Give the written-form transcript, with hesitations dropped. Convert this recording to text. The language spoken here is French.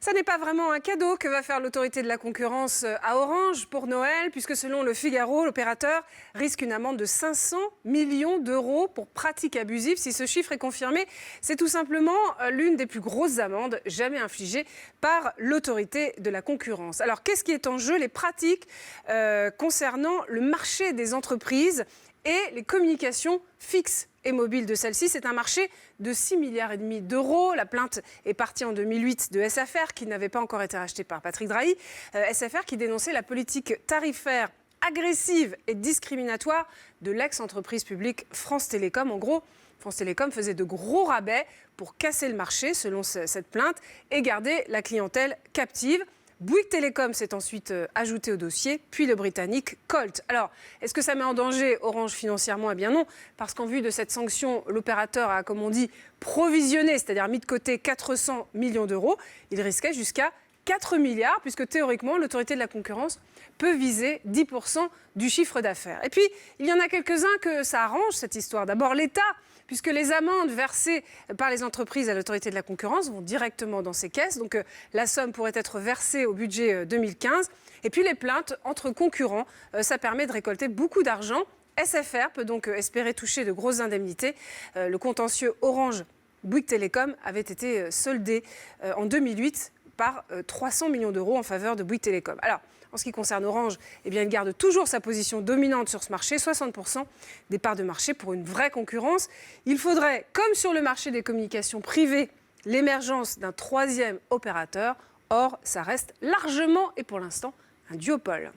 Ça n'est pas vraiment un cadeau que va faire l'autorité de la concurrence à Orange pour Noël, puisque selon Le Figaro, l'opérateur risque une amende de 500 millions d'euros pour pratiques abusives. Si ce chiffre est confirmé, c'est tout simplement l'une des plus grosses amendes jamais infligées par l'autorité de la concurrence. Alors, qu'est-ce qui est en jeu? Les pratiques concernant le marché des entreprises et les communications fixes et mobiles de celles-ci. C'est un marché de 6,5 milliards d'euros. La plainte est partie en 2008 de SFR, qui n'avait pas encore été rachetée par Patrick Drahi. SFR qui dénonçait la politique tarifaire agressive et discriminatoire de l'ex-entreprise publique France Télécom. En gros, France Télécom faisait de gros rabais pour casser le marché, selon cette plainte, et garder la clientèle captive. Bouygues Telecom s'est ensuite ajouté au dossier, puis le britannique Colt. Alors, est-ce que ça met en danger Orange financièrement? Eh bien non, parce qu'en vue de cette sanction, l'opérateur a, comme on dit, provisionné, c'est-à-dire mis de côté 400 millions d'euros. Il risquait jusqu'à 4 milliards, puisque théoriquement, l'autorité de la concurrence peut viser 10% du chiffre d'affaires. Et puis, il y en a quelques-uns que ça arrange, cette histoire. D'abord, l'État, puisque les amendes versées par les entreprises à l'autorité de la concurrence vont directement dans ces caisses. Donc, la somme pourrait être versée au budget 2015. Et puis, les plaintes entre concurrents, ça permet de récolter beaucoup d'argent. SFR peut donc espérer toucher de grosses indemnités. Le contentieux Orange Bouygues Telecom avait été soldé en 2008 par 300 millions d'euros en faveur de Bouygues Telecom. Alors, en ce qui concerne Orange, eh bien, il garde toujours sa position dominante sur ce marché, 60% des parts de marché pour une vraie concurrence. Il faudrait, comme sur le marché des communications privées, l'émergence d'un troisième opérateur. Or, ça reste largement et pour l'instant un duopole.